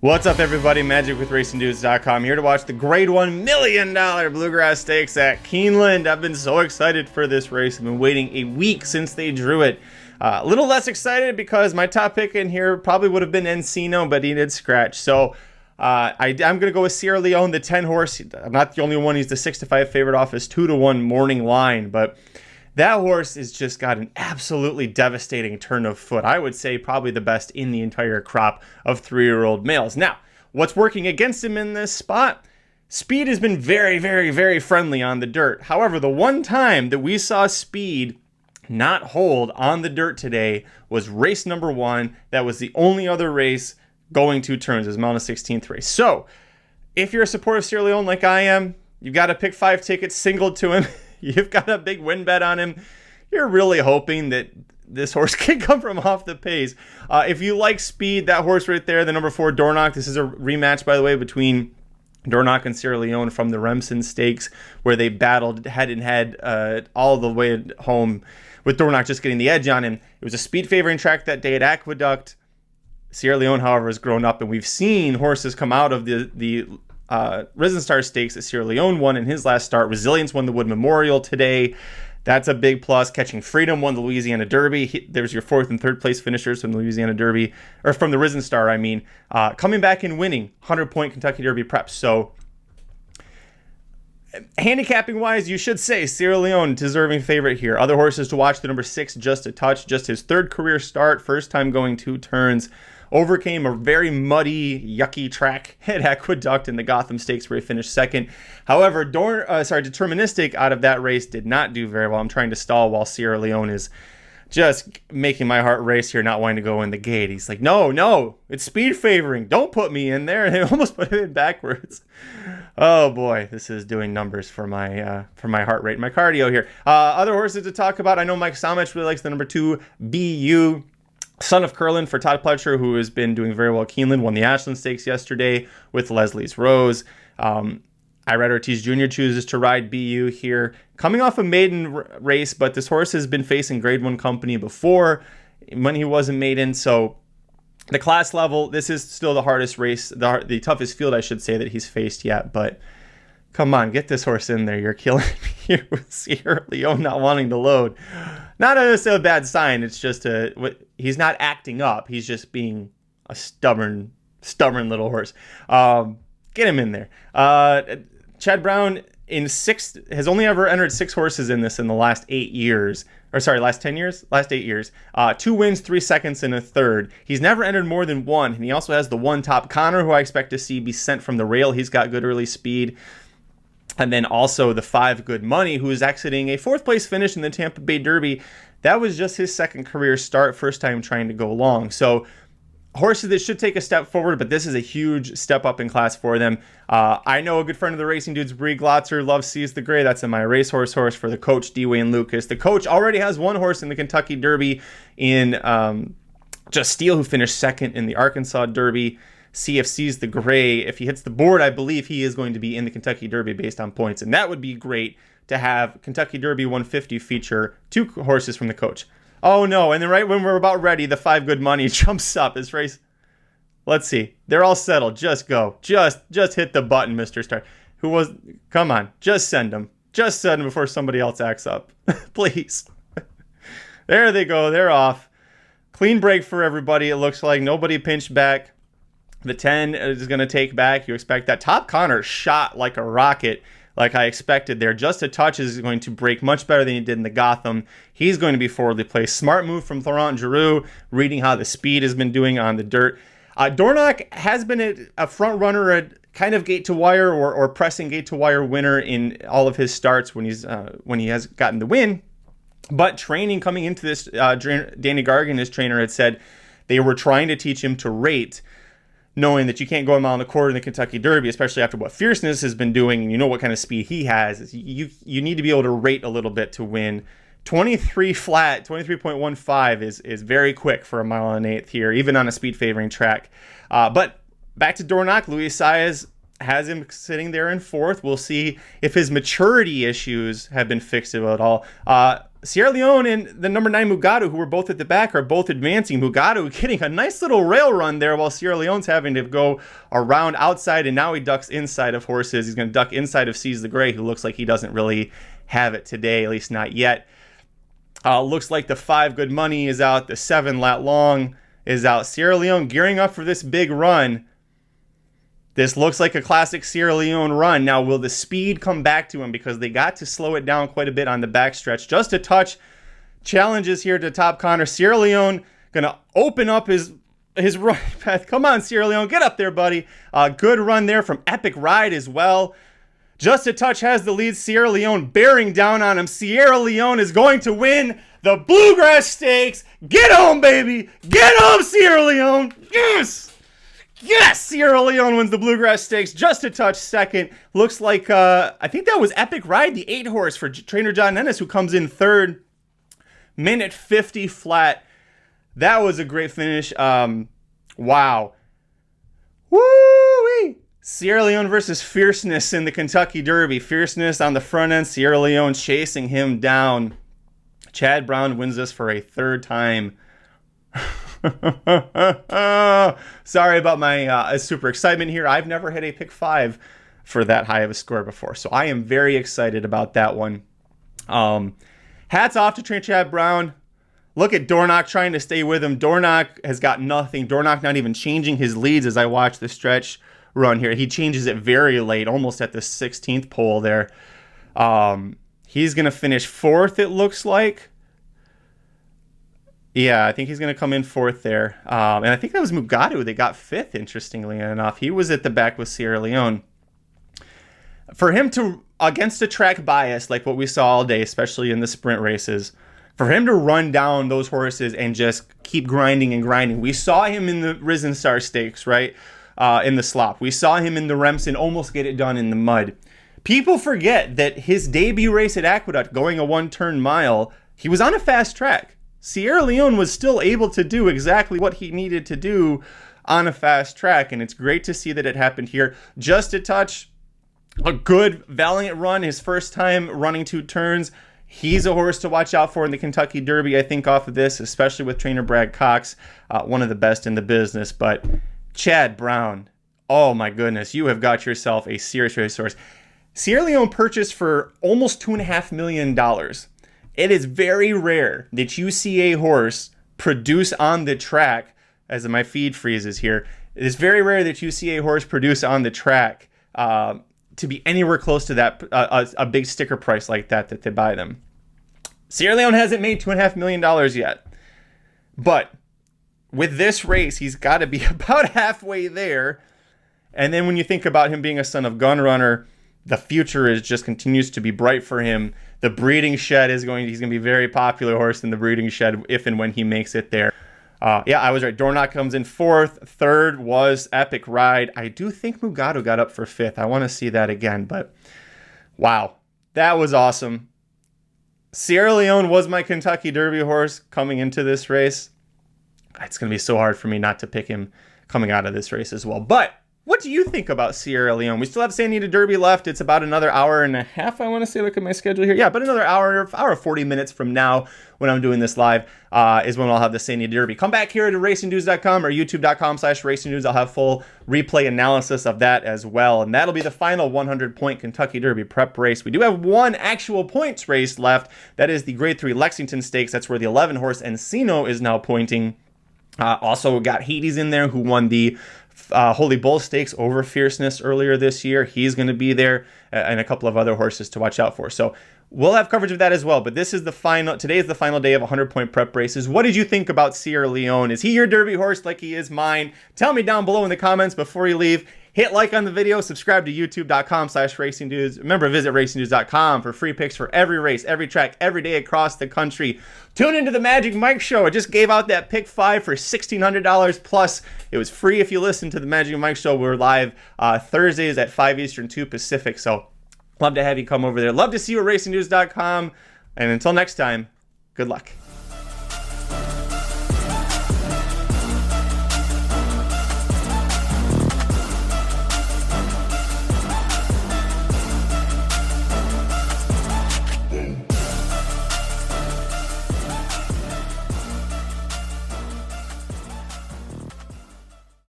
What's up, everybody? MagicWithRacingDudes.com here to watch the Grade 1 $1 million Bluegrass Stakes at Keeneland. I've been so excited for this race. I've been waiting a week since they drew it. A little less excited because my top pick in here probably would have been Encino, but he did scratch. So I'm going to go with Sierra Leone, the 10 horse. I'm not the only one. He's the 6-5 favorite off his 2-1 morning line, but that horse has just got an absolutely devastating turn of foot. I would say probably the best in the entire crop of 3-year-old males. Now, what's working against him in this spot? Speed has been very, very, very friendly on the dirt. However, the one time that we saw Speed not hold on the dirt today was race number 1. That was the only other race going 2 turns. It was Mount 16th race. So, if you're a supporter of Sierra Leone like I am, you've got to pick 5 tickets singled to him. You've got a big win bet on him. You're really hoping that this horse can come from off the pace. If you like Speed, that horse right there, the number 4 Dornoch. This is a rematch, by the way, between Dornoch and Sierra Leone from the Remsen Stakes, where they battled head-and-head all the way home, with Dornoch just getting the edge on him. It was a speed favoring track that day at Aqueduct. Sierra Leone, however, has grown up, and we've seen horses come out of the Risen Star Stakes that Sierra Leone won in his last start. Resilience won the Wood Memorial today. That's a big plus. Catching Freedom won the Louisiana Derby. There's your 4th and 3rd place finishers from the Louisiana Derby, or from the Risen Star, I mean. Coming back and winning 100-point Kentucky Derby preps. So, handicapping-wise, you should say Sierra Leone, deserving favorite here. Other horses to watch, the number 6, Just a Touch. Just his 3rd career start, first time going 2 turns. Overcame a very muddy, yucky track at Aqueduct in the Gotham Stakes where he finished 2nd. However, Deterministic out of that race did not do very well. I'm trying to stall while Sierra Leone is just making my heart race here, not wanting to go in the gate. He's like, no, it's speed favoring. Don't put me in there. And they almost put him in backwards. Oh boy, this is doing numbers for my heart rate, my cardio here. Other horses to talk about. I know Mike Somich really likes the number 2 BU. Son of Curlin for Todd Pletcher, who has been doing very well at Keeneland, won the Ashland Stakes yesterday with Leslie's Rose. Irad Ortiz Jr. chooses to ride BU here. Coming off a maiden race, but this horse has been facing Grade 1 company before when he wasn't maiden. So the class level, this is still the hardest race, the toughest field, I should say, that he's faced yet. But come on, get this horse in there. You're killing me here with Sierra Leone not wanting to load. Not necessarily a bad sign. It's just he's not acting up. He's just being a stubborn little horse. Get him in there. Chad Brown has only ever entered 6 horses in this in the last 8 years. Or sorry, last 10 years? Last 8 years. 2 wins, 3 seconds, and a third. He's never entered more than 1. And he also has the 1 Top Connor, who I expect to see be sent from the rail. He's got good early speed. And then also the 5 Good Money, who is exiting a 4th place finish in the Tampa Bay Derby. That was just his 2nd career start, first time trying to go long. So horses that should take a step forward, but this is a huge step up in class for them. I know a good friend of the Racing Dudes, Bree Glotzer, loves Seize the Gray. That's in my racehorse horse for the coach, D-Wayne Lucas. The coach already has 1 horse in the Kentucky Derby in Just Steel, who finished 2nd in the Arkansas Derby. CFC's the Gray. If he hits the board, I believe he is going to be in the Kentucky Derby based on points. And that would be great to have Kentucky Derby 150 feature 2 horses from the coach. Oh no, and then right when we're about ready, the 5 Good Money jumps up. This race, let's see. They're all settled. Just go. Just hit the button, Mr. Star. Come on, just send them. Just send them before somebody else acts up. Please. There they go. They're off. Clean break for everybody. It looks like nobody pinched back. The 10 is going to take back. You expect that. Top Connor shot like a rocket, like I expected there. Just a Touch is going to break much better than he did in the Gotham. He's going to be forwardly placed. Smart move from Florent Giroux, reading how the speed has been doing on the dirt. Dornoch has been a front runner, a kind of gate to wire or pressing gate to wire winner in all of his starts when he has gotten the win. But training coming into this, Danny Gargan, his trainer, had said they were trying to teach him to rate, knowing that you can't go a mile and a quarter in the Kentucky Derby, especially after what Fierceness has been doing, and you know what kind of speed he has. You need to be able to rate a little bit to win. 23 flat, 23.15 is very quick for a mile and an eighth here, even on a speed favoring track. But back to Dornoch, Luis Saez has him sitting there in 4th. We'll see if his maturity issues have been fixed at all. Sierra Leone and the number 9 Mugatu, who were both at the back, are both advancing. Mugatu getting a nice little rail run there while Sierra Leone's having to go around outside, and now he ducks inside of Horses. He's going to duck inside of Seize the Gray, who looks like he doesn't really have it today, at least not yet. Looks like the 5 Good Money is out. The 7 Lat Long is out. Sierra Leone gearing up for this big run. This looks like a classic Sierra Leone run. Now, will the speed come back to him? Because they got to slow it down quite a bit on the backstretch. Just a touch. Challenges here to Top Connor. Sierra Leone going to open up his run path. Come on, Sierra Leone. Get up there, buddy. Good run there from Epic Ride as well. Just a touch has the lead. Sierra Leone bearing down on him. Sierra Leone is going to win the Bluegrass Stakes. Get home, baby. Get home, Sierra Leone. Yes. Yes, Sierra Leone wins the Bluegrass Stakes. Just a touch second. Looks like, I think that was Epic Ride, the 8 horse for trainer John Ennis, who comes in third. Minute 50 flat. That was a great finish. Wow. Woo-wee. Sierra Leone versus Fierceness in the Kentucky Derby. Fierceness on the front end. Sierra Leone chasing him down. Chad Brown wins this for a third time. Sorry about my super excitement here. I've never hit a pick 5 for that high of a score before, so I am very excited about that one. Hats off to trainer Chad Brown. Look at Dornock trying to stay with him. Dornock has got nothing. Dornock not even changing his leads as I watch the stretch run here. He changes it very late, almost at the 16th pole there. He's going to finish 4th, it looks like. Yeah, I think he's going to come in 4th there. And I think that was Mugatu that got 5th, interestingly enough. He was at the back with Sierra Leone. For him to, against a track bias like what we saw all day, especially in the sprint races, for him to run down those horses and just keep grinding and grinding. We saw him in the Risen Star Stakes, right? In the slop. We saw him in the Remsen almost get it done in the mud. People forget that his debut race at Aqueduct, going a 1-turn mile, he was on a fast track. Sierra Leone was still able to do exactly what he needed to do on a fast track, and it's great to see that it happened here. Just a touch, a good, valiant run, his first time running 2 turns. He's a horse to watch out for in the Kentucky Derby, I think, off of this, especially with trainer Brad Cox, one of the best in the business. But Chad Brown, oh my goodness, you have got yourself a serious racehorse. Sierra Leone purchased for almost $2.5 million. It is very rare that you see a horse produce on the track, as my feed freezes here. It is very rare that you see a horse produce on the track to be anywhere close to that, a big sticker price like that they buy them. Sierra Leone hasn't made $2.5 million yet. But with this race, he's got to be about halfway there. And then when you think about him being a son of Gunrunner, the future just continues to be bright for him. The breeding shed he's going to be a very popular horse in the breeding shed if and when he makes it there. Yeah, I was right. Dornock comes in 4th. 3rd was Epic Ride. I do think Mugatu got up for 5th. I want to see that again, but wow, that was awesome. Sierra Leone was my Kentucky Derby horse coming into this race. It's going to be so hard for me not to pick him coming out of this race as well. But what do you think about Sierra Leone? We still have San Diego Derby left. It's about another hour and a half, I want to say. Look at my schedule here. Yeah, but another hour 40 minutes from now when I'm doing this live is when I'll have the San Diego Derby. Come back here to racingdudes.com or youtube.com/racingdudes. I'll have full replay analysis of that as well. And that'll be the final 100-point Kentucky Derby prep race. We do have one actual points race left. That is the Grade 3 Lexington Stakes. That's where the 11-horse Encino is now pointing. Also got Hades in there, who won the Holy Bull Stakes over Fierceness earlier this year. He's going to be there, and a couple of other horses to watch out for. So we'll have coverage of that as well. But this is the final. Today is the final day of 100-point prep races. What did you think about Sierra Leone? Is he your Derby horse like he is mine? Tell me down below in the comments before you leave. Hit like on the video, subscribe to youtube.com/racingdudes. Remember, visit racingdudes.com for free picks for every race, every track, every day across the country. Tune into the Magic Mike Show. I just gave out that pick 5 for $1,600 plus. It was free if you listen to the Magic Mike Show. We're live Thursdays at 5 Eastern, 2 Pacific. So love to have you come over there. Love to see you at racingdudes.com. And until next time, good luck.